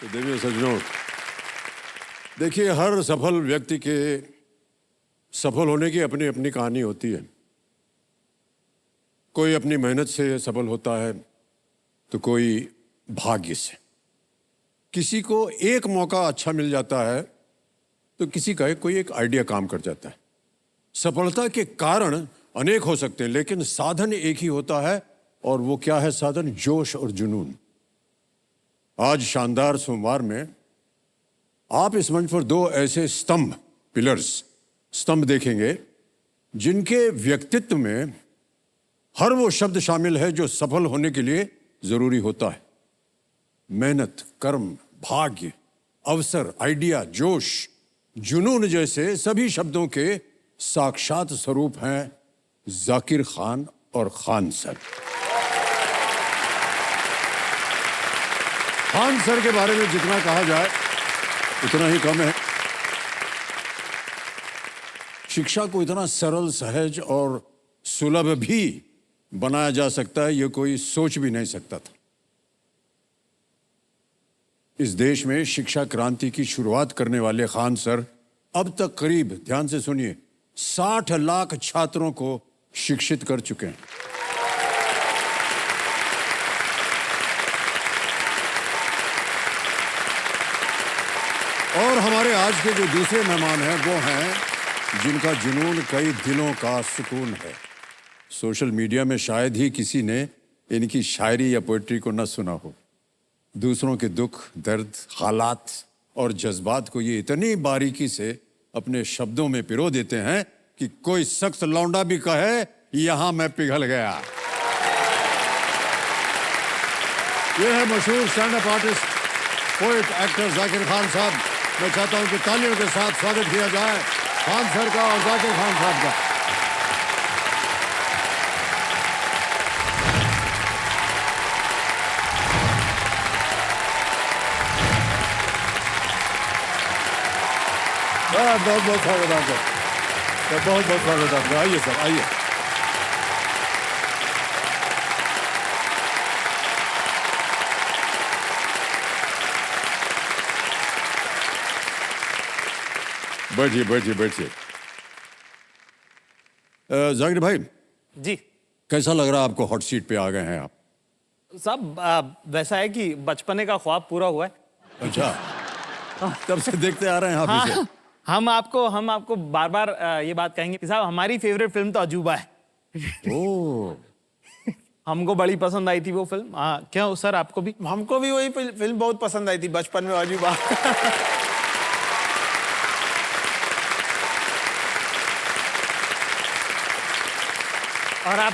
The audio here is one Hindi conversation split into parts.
देवी सज्जनों, देखिए हर सफल व्यक्ति के सफल होने की अपनी अपनी कहानी होती है। कोई अपनी मेहनत से सफल होता है तो कोई भाग्य से। किसी को एक मौका अच्छा मिल जाता है तो किसी का कोई एक आइडिया काम कर जाता है। सफलता के कारण अनेक हो सकते हैं लेकिन साधन एक ही होता है, और वो क्या है साधन? जोश और जुनून। आज शानदार सोमवार में आप इस मंच पर दो ऐसे स्तंभ देखेंगे जिनके व्यक्तित्व में हर वो शब्द शामिल है जो सफल होने के लिए जरूरी होता है। मेहनत, कर्म, भाग्य, अवसर, आइडिया, जोश, जुनून जैसे सभी शब्दों के साक्षात स्वरूप हैं जाकिर खान और खान सर। खान सर के बारे में जितना कहा जाए उतना ही कम है। शिक्षा को इतना सरल, सहज और सुलभ भी बनाया जा सकता है, ये कोई सोच भी नहीं सकता था। इस देश में शिक्षा क्रांति की शुरुआत करने वाले खान सर अब तक करीब, ध्यान से सुनिए, 60 लाख छात्रों को शिक्षित कर चुके हैं। और हमारे आज के जो दूसरे मेहमान हैं वो हैं जिनका जुनून कई दिलों का सुकून है। सोशल मीडिया में शायद ही किसी ने इनकी शायरी या पोएट्री को न सुना हो। दूसरों के दुख, दर्द, हालात और जज्बात को ये इतनी बारीकी से अपने शब्दों में पिरो देते हैं कि कोई सख्त लौंडा भी कहे यहां मैं पिघल गया। ये है मशहूर stand up artist, poet, actor Zakir Khan साहब। मैं चाहता हूं कि तालियों के साथ स्वागत किया जाए खान सर का और जाकिर खान साहब का। बहुत बहुत स्वागत आपका, बहुत बहुत स्वागत आपका। आइए सर, आइए। बैठिए बैठिए बैठिए। जाकिर भाई जी, कैसा लग रहा है आपको? हॉट सीट पे आ गए हैं आप। सब वैसा है कि बचपने का ख्वाब पूरा हुआ है। अच्छा, तब से देखते आ रहे हैं आप इसे। हम आपको बार बार ये बात कहेंगे कि साहब हमारी फेवरेट फिल्म तो अजूबा है। ओह, हमको बड़ी पसंद आई थी वो फिल्म। क्यों सर, आपको भी? हमको भी वही फिल्म बहुत पसंद आई थी बचपन में, अजूबा। और आप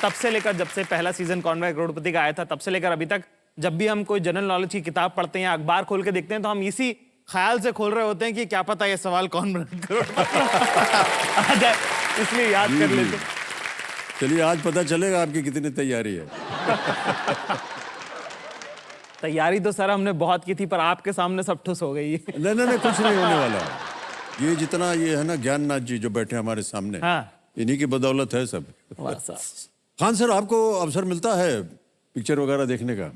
तब से लेकर, जब से पहला सीजन कौन करोड़पति का आया था, तब से लेकर अभी तक जब भी हम कोई जनरल नॉलेज की किताब पढ़ते हैं या अखबार खोल के देखते हैं तो हम इसी ख्याल से खोल रहे होते हैं कि क्या पता ये सवाल कौन करोड़पति आ जाए, इसलिए याद कर लेते। चलिए आज पता चलेगा आपकी कितनी तैयारी है। तैयारी तो सर हमने बहुत की थी, पर आपके सामने सब ठुस हो गई। नहीं नहीं नहीं, कुछ नहीं होने वाला है। ये जितना ये है ना ज्ञाननाथ जी जो बैठे हमारे सामने, हाँ, इन्हीं की बदौलत है सब। खान सर, आपको अवसर मिलता है पिक्चर वगैरह देखने का?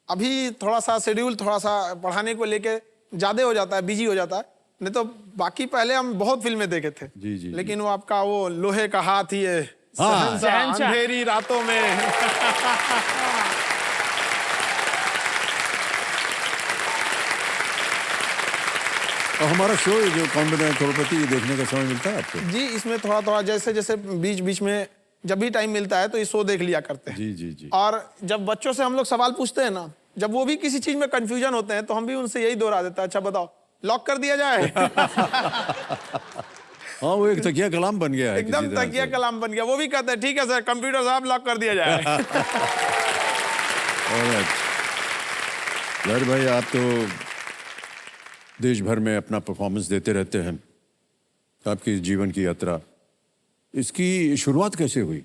अभी थोड़ा सा शेड्यूल थोड़ा सा पढ़ाने को लेके ज्यादा हो जाता है, बिजी हो जाता है। नहीं तो बाकी पहले हम बहुत फिल्में देखे थे। जी जी, लेकिन वो आपका वो लोहे का हाथ ही है, हाँ, शहंशाह, अंधेरी रातों में। और हमारा शो जो कौन बने करोड़पति देखने का समय मिलता है आपको? जी, इसमें थोड़ा थोड़ा जैसे जैसे बीच बीच में जब भी टाइम मिलता है तो ये शो देख लिया करते हैं। जी जी जी। और जब बच्चों से हम लोग सवाल पूछते हैं ना, जब वो भी किसी चीज में कंफ्यूजन होते हैं तो हम भी उनसे यही दोहरा देते हैं, अच्छा बताओ लॉक कर दिया जाए। हाँ, वो एक तकिया कलाम बन गया है, एकदम तकिया कलाम बन गया। वो भी कहते हैं ठीक है सर, कंप्यूटर साहब लॉक कर दिया जाए। यार भाई, आप तो देश भर में अपना परफॉर्मेंस देते रहते हैं। आपकी जीवन की यात्रा, इसकी शुरुआत कैसे हुई?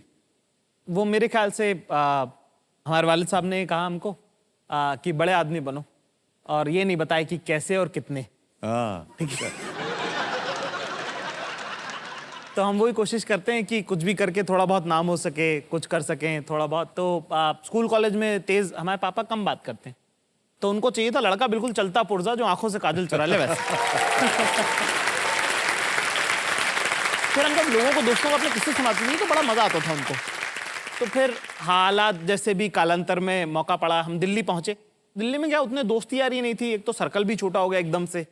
वो मेरे ख्याल से हमारे वालिद साहब ने कहा हमको कि बड़े आदमी बनो, और ये नहीं बताया कि कैसे और कितने। हाँ, ठीक है। तो हम वही कोशिश करते हैं कि कुछ भी करके थोड़ा बहुत नाम हो सके, कुछ कर सकें थोड़ा बहुत। तो स्कूल कॉलेज में तेज हमारे पापा कम बात करते हैं, तो उनको चाहिए था लड़का बिल्कुल चलता पुर्जा जो आंखों से काजल चुरा ले वैसे। फिर हम जब लोगों को, दोस्तों को अपने किस्से सुनाते थे तो बड़ा मजा आता था उनको। तो फिर हालात जैसे भी कालांतर में मौका पड़ा, हम दिल्ली पहुंचे। दिल्ली में क्या उतने दोस्ती यारी नहीं थी, एक तो सर्कल भी छोटा हो गया एकदम से।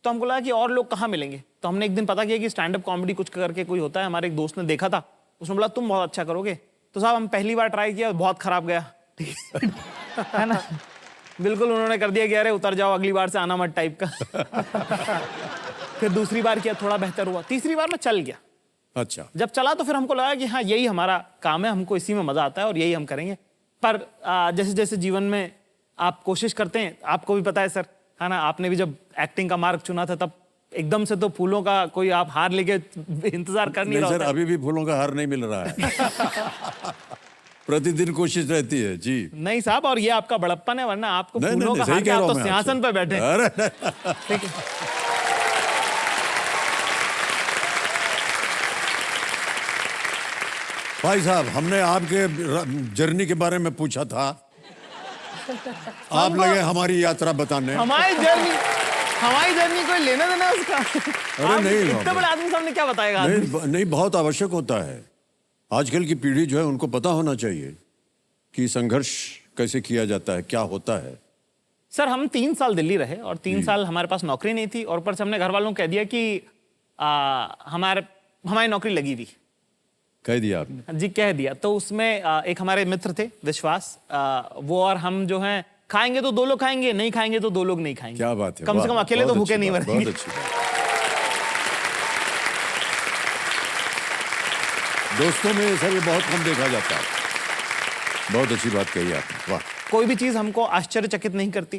तो हमको लगा कि और लोग कहाँ मिलेंगे, तो हमने एक दिन पता किया कि स्टैंड अप कॉमेडी कुछ करके कोई होता है। हमारे एक दोस्त ने देखा था, उसने बोला तुम बहुत अच्छा करोगे। तो साहब हम पहली बार ट्राई किया, बहुत खराब गया, है ना। बिल्कुल उन्होंने कर दिया कि अरे उतर जाओ, अगली बार से आना मत टाइप का। फिर दूसरी बार किया, थोड़ा बेहतर हुआ। तीसरी बार में चल गया। अच्छा, जब चला तो फिर हमको लगा कि हाँ यही हमारा काम है, हमको इसी में मजा आता है और यही हम करेंगे। पर जैसे जैसे जीवन में आप कोशिश करते हैं, आपको भी पता है सर, है ना, आपने भी जब एक्टिंग का मार्ग चुना था तब एकदम से तो फूलों का कोई आप हार लेके इंतजार कर नहीं रहा सर, होता है। अभी भी फूलों का हार नहीं मिल रहा है। प्रतिदिन कोशिश रहती है जी। नहीं साहब, और ये आपका बड़प्पन है, वरना आपको नहीं, फूलों नहीं, का सही हार कह क्या, रहा आप हूं तो मैं सिंहासन आपसे। पे बैठे हैं। अरे ठीक है। भाई साहब, हमने आपके जर्नी के बारे में पूछा था, आप लगे हमारी यात्रा बताने। हमारी जर्नी कोई लेना देना उसका। आप नहीं इतने बाबा। बड़े आदमी सामने क्या बताएगा आदमी? नहीं नहीं, बहुत आवश्यक होता है। आजकल की पीढ़ी जो है उनको पता होना चाहिए कि संघर्ष कैसे किया जाता है, क्या होता है। सर हम 3 साल दिल्ली रहे और 3 साल हमारे पास नौकरी नहीं थी, और ऊपर से हमने घर वालों को कह दिया कि हमारी नौकरी लगी हुई। कह दिया आपने? जी कह दिया। तो उसमें एक हमारे मित्र थे विश्वास, वो और हम जो हैं, खाएंगे तो 2 लोग खाएंगे, नहीं खाएंगे तो 2 लोग नहीं खाएंगे। क्या बात है, कम से कम वाह, अकेले तो बहुत भूखे अच्छी नहीं बात, मरेंगे। बहुत अच्छी बात। दोस्तों में सर ये बहुत कम देखा जाता है। बहुत अच्छी बात कही आपने, वाह। कोई भी चीज हमको आश्चर्यचकित नहीं करती,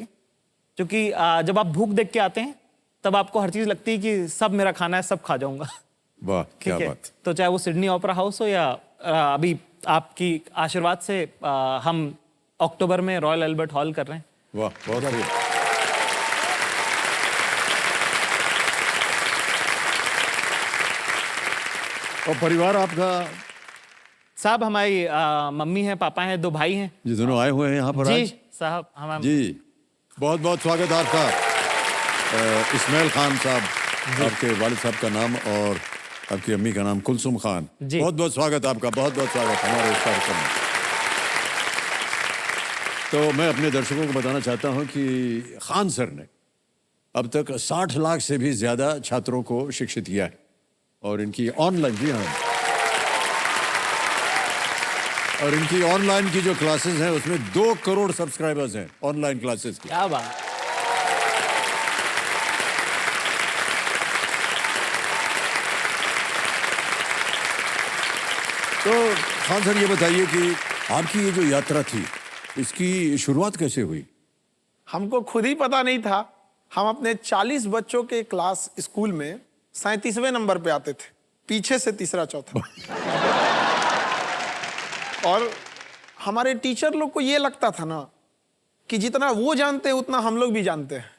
क्योंकि जब आप भूख देख के आते हैं तब आपको हर चीज लगती है कि सब मेरा खाना है, सब खा जाऊंगा। वाह, क्या ठीक है। बात। तो चाहे वो सिडनी ओपेरा हाउस हो या अभी आपकी आशीर्वाद से हम अक्टूबर में रॉयल एल्बर्ट हॉल कर रहे हैं। वाह, बहुत बढ़िया। और परिवार आपका? साहब हमारी मम्मी है, पापा हैं, 2 भाई हैं। जी, दोनों आए हुए हैं यहाँ पर जी आज? साहब हम जी, बहुत बहुत स्वागत आपका। इस्माइल खान साहब, आपके वालिद साहब का नाम और आपकी अम्मी का नाम कुलसुम खान। जी। बहुत बहुत स्वागत आपका, बहुत बहुत स्वागत हमारे इस कार्यक्रम में। तो मैं अपने दर्शकों को बताना चाहता हूं कि खान सर ने अब तक 60 लाख से भी ज्यादा छात्रों को शिक्षित किया है, और इनकी ऑनलाइन, जी हाँ, और इनकी ऑनलाइन की जो क्लासेस हैं उसमें 2 करोड़ सब्सक्राइबर्स हैं ऑनलाइन क्लासेस की। क्या बात। तो खान सर ये बताइए कि आपकी ये जो यात्रा थी इसकी शुरुआत कैसे हुई? हमको खुद ही पता नहीं था। हम अपने 40 बच्चों के क्लास स्कूल में 37वें नंबर पे आते थे, पीछे से तीसरा चौथा। और हमारे टीचर लोग को ये लगता था ना कि जितना वो जानते हैं उतना हम लोग भी जानते हैं,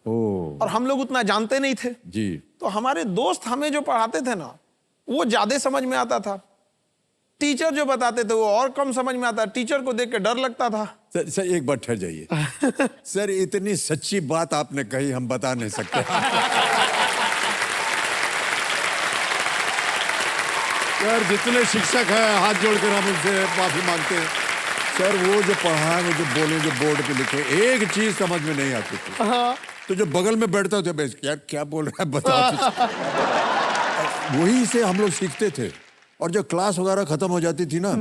ओह, और हम लोग उतना जानते नहीं थे। जी। तो हमारे दोस्त हमें जो पढ़ाते थे ना वो ज्यादा समझ में आता था, टीचर जो बताते थे वो और कम समझ में आता। टीचर को देख के डर लगता था। सर एक बार ठहर जाइए। सर इतनी सच्ची बात आपने कही, हम बता नहीं सकते। सर जितने शिक्षक हैं हाथ जोड़कर हम उनसे माफी मांगते हैं। सर वो जो पढ़ाए, वो जो बोले, जो बोर्ड पे लिखे, एक चीज समझ में नहीं आती थी। तो जो बगल में बैठता था, बस यार क्या बोल रहा है बताओ। वही से हम लोग सीखते थे, और जब क्लास वगैरह खत्म हो जाती थी ना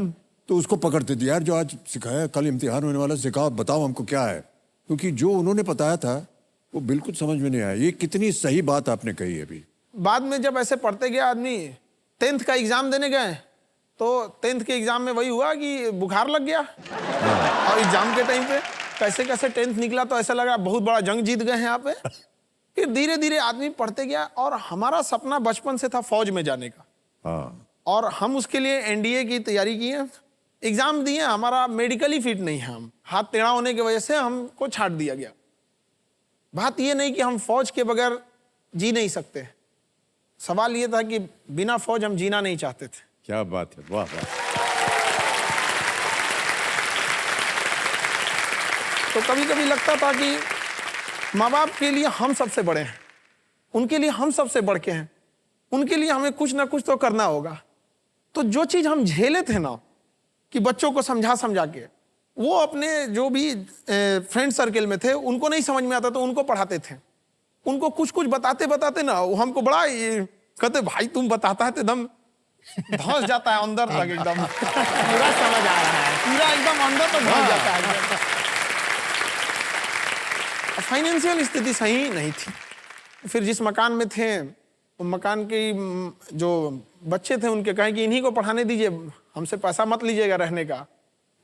तो उसको पकड़ते थे, यार जो आज सिखाया, कल इम्तिहान होने वाला, सिखाओ, बताओ हमको क्या है, क्योंकि जो उन्होंने बताया था वो बिल्कुल समझ में नहीं आया। ये कितनी सही बात आपने कही है। अभी बाद में जब ऐसे पढ़ते गया आदमी, 10th का एग्जाम देने गए तो 10th के एग्जाम में वही हुआ कि बुखार लग गया, और एग्जाम के टाइम पे कैसे कैसे 10th निकला तो ऐसा लगा बहुत बड़ा जंग जीत गए हैं यहाँ पे। फिर धीरे धीरे आदमी पढ़ते गया, और हमारा सपना बचपन से था फौज में जाने का, हाँ, और हम उसके लिए एनडीए की तैयारी की है, एग्जाम दिए। हमारा मेडिकली फिट नहीं है, हम हाथ टेढ़ा होने की वजह से हमको छाट दिया गया। बात ये नहीं कि हम फौज के बगैर जी नहीं सकते, सवाल ये था कि बिना फौज हम जीना नहीं चाहते थे। क्या बात है, वाह वाह। तो कभी कभी लगता था कि माँ बाप के लिए हम सबसे बड़े हैं, उनके लिए हम सबसे बढ़ के हैं, उनके लिए हमें कुछ ना कुछ तो करना होगा। तो जो चीज हम झेले थे ना कि बच्चों को समझा समझा के, वो अपने जो भी फ्रेंड सर्कल में थे उनको नहीं समझ में आता तो उनको पढ़ाते थे। उनको कुछ कुछ बताते बताते ना वो हमको बड़ा कहते भाई तुम बताता है तो एकदम धंस जाता है अंदर तक, एकदम पूरा समझ आ रहा है। पूरा एकदम अंदर तक धंस जाता है। फाइनेंशियल स्थिति सही नहीं थी। फिर जिस मकान में थे वो मकान के जो बच्चे थे उनके कहें कि इन्हीं को पढ़ाने दीजिए, हमसे पैसा मत लीजिएगा रहने का।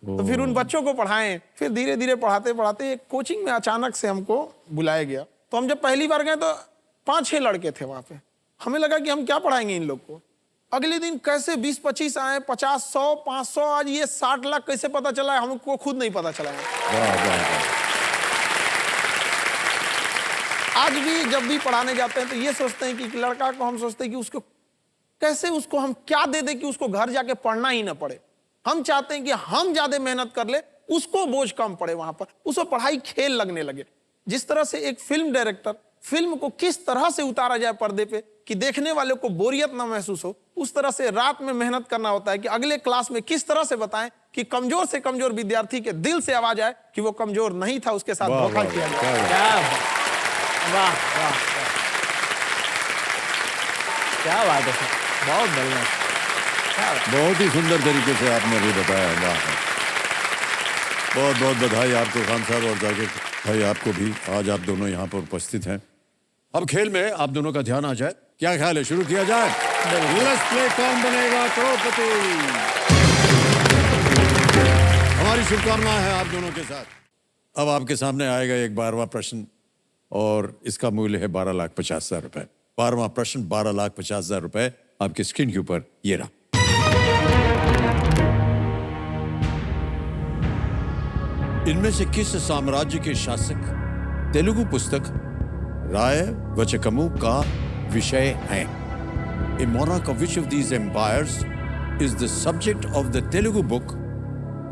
तो फिर उन बच्चों को पढ़ाएं। फिर धीरे धीरे पढ़ाते पढ़ाते एक कोचिंग में अचानक से हमको बुलाया गया। तो हम जब पहली बार गए तो 5-6 लड़के थे वहां पे। हमें लगा कि हम क्या पढ़ाएंगे इन लोग को। अगले दिन कैसे 20-25 आए, 50, 100, 500, आज ये 60 लाख कैसे पता चला है हमको खुद नहीं पता चला है। आज भी जब भी पढ़ाने जाते हैं तो ये सोचते हैं कि लड़का को हम सोचते हैं कि उसको कैसे, उसको हम क्या दे दें कि उसको घर जाके पढ़ना ही ना पड़े। हम चाहते हैं कि हम ज्यादा मेहनत कर ले, उसको बोझ कम पड़े वहां पर, उसको पढ़ाई खेल लगने लगे। जिस तरह से एक फिल्म डायरेक्टर फिल्म को किस तरह से उतारा जाए पर्दे पे कि देखने वाले को बोरियत ना महसूस हो, उस तरह से रात में मेहनत करना होता है कि अगले क्लास में किस तरह से बताएं कि कमजोर से कमजोर विद्यार्थी के दिल से आवाज आए कि वो कमजोर नहीं था, उसके साथ धोखा किया गया। वाह वाह, क्या बात है सर, बहुत बढ़िया, बहुत ही सुंदर तरीके से आपने भी बताया। वाह, बहुत बहुत बधाई आपको खान साहब और जाकिर भाई, आपको भी। आज आप दोनों यहाँ पर उपस्थित हैं। अब खेल में आप दोनों का ध्यान आ जाए, क्या ख्याल है, शुरू किया जाए? लेट्स प्ले कौन बनेगा करोड़पति। हमारी शुभकामनाएं हैं आप दोनों के साथ। अब आपके सामने आएगा एक 12वां प्रश्न और इसका मूल्य है 12,50,000 रुपए। 12वां प्रश्न 12,50,000 रुपए आपके स्क्रीन के ऊपर ये रहा। इनमें से किस साम्राज्य के शासक तेलुगु पुस्तक राय वचकमु का विषय है? A monarch of which of these empires is the subject of the Telugu book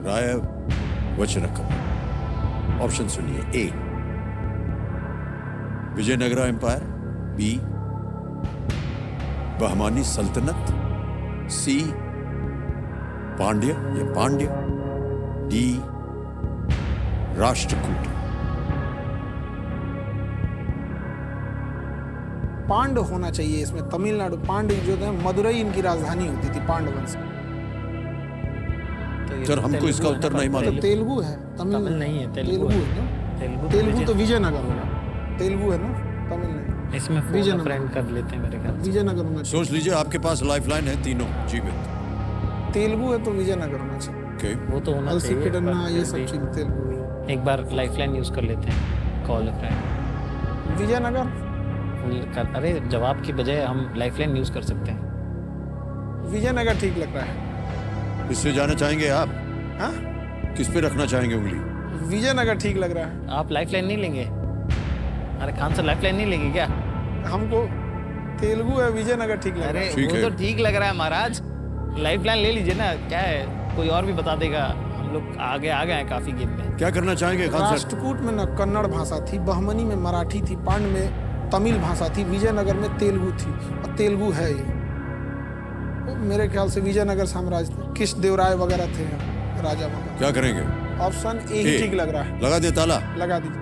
Rayavachakam? Option सुनिए। A Vijayanagara empire, B Bahmani सल्तनत, सी पांड्य या पांड्य, डी राष्ट्रकूट। पांड होना चाहिए इसमें। तमिलनाडु पांड जो है, मदुरई इनकी राजधानी होती थी पांड वंश। सर हमको इसका उत्तर नहीं मालूम। तेलुगु है, तमिल नहीं है, तेलुगु है ना। तेलुगु तो विजयनगर होगा, तेलुगु है ना, तमिल नहीं। इसमें विजयनगर फ्रेंड कर लेते हैं मेरे ख्याल से। विजयनगर होना चाहिए। सोच लीजिए, आपके पास लाइफलाइन है तीनों जीवित। तेलुगु है तो विजयनगर होना चाहिए। Okay. वो तो होना अलसी चाहिए। किडन्ना ये सब चीज तेलुगु है। एक बार लाइफलाइन यूज कर लेते हैं, कॉल फ्रेंड। विजयनगर, अरे जवाब की बजाय हम लाइफलाइन यूज कर सकते हैं। विजयनगर ठीक लग रहा है। इससे जाना चाहेंगे आप? हाँ, किस पे रखना चाहेंगे उंगली? विजयनगर ठीक लग रहा है। आप लाइफलाइन नहीं लेंगे? अरे खान सर लाइफलाइन नहीं लेंगे क्या? हमको तेलुगु है, विजयनगर ठीक लग रहा अरे है। ठीक वो है। तो ठीक लग रहा है महाराज, लाइफलाइन ले लीजिए ना, क्या है, कोई और भी बता देगा। हम लोग आगे आ गए हैं काफी गेम में। क्या करना चाहेंगे खान सर? राष्ट्रकूट में न कन्नड़ भाषा थी, बहमनी में मराठी थी, पांड में तमिल भाषा थी, विजयनगर में तेलुगु थी और तेलुगु है ये। तो मेरे ख्याल से विजयनगर साम्राज्य थे, कृष्ण देवराय वगैरह थे राजा वगैरह। क्या करेंगे? ऑप्शन ए ही ठीक लग रहा है। लगा दे ताला। लगा दीजिए।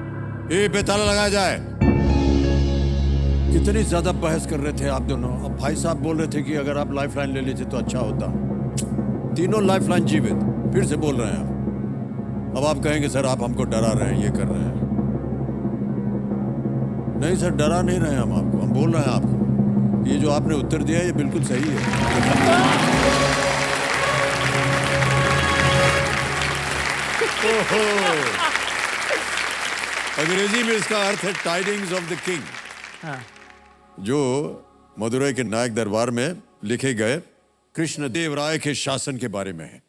ए पे ताला लगाया जाए। कितनी ज्यादा बहस कर रहे थे आप दोनों। अब भाई साहब बोल रहे थे कि अगर आप लाइफलाइन ले लेते तो अच्छा होता। तीनों लाइफलाइन जीवित। फिर से बोल रहे हैं आप। अब आप कहेंगे सर आप हमको डरा रहे हैं, ये कर रहे हैं। नहीं सर, डरा नहीं रहे हम आपको। हम बोल रहे हैं आपको ये जो आपने उत्तर दिया ये बिल्कुल सही है। अंग्रेजी में इसका अर्थ है टाइडिंग्स ऑफ द किंग, जो मदुरई के नायक दरबार में लिखे गए कृष्णदेव राय के शासन के बारे में है।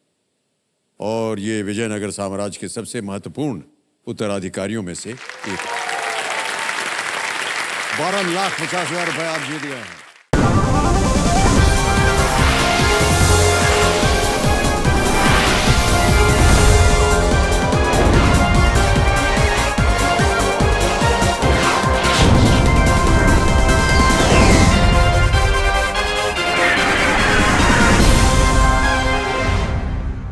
और ये विजयनगर साम्राज्य के सबसे महत्वपूर्ण उत्तराधिकारियों में से एक। 12,50,000 रुपए आप जीत गए हैं।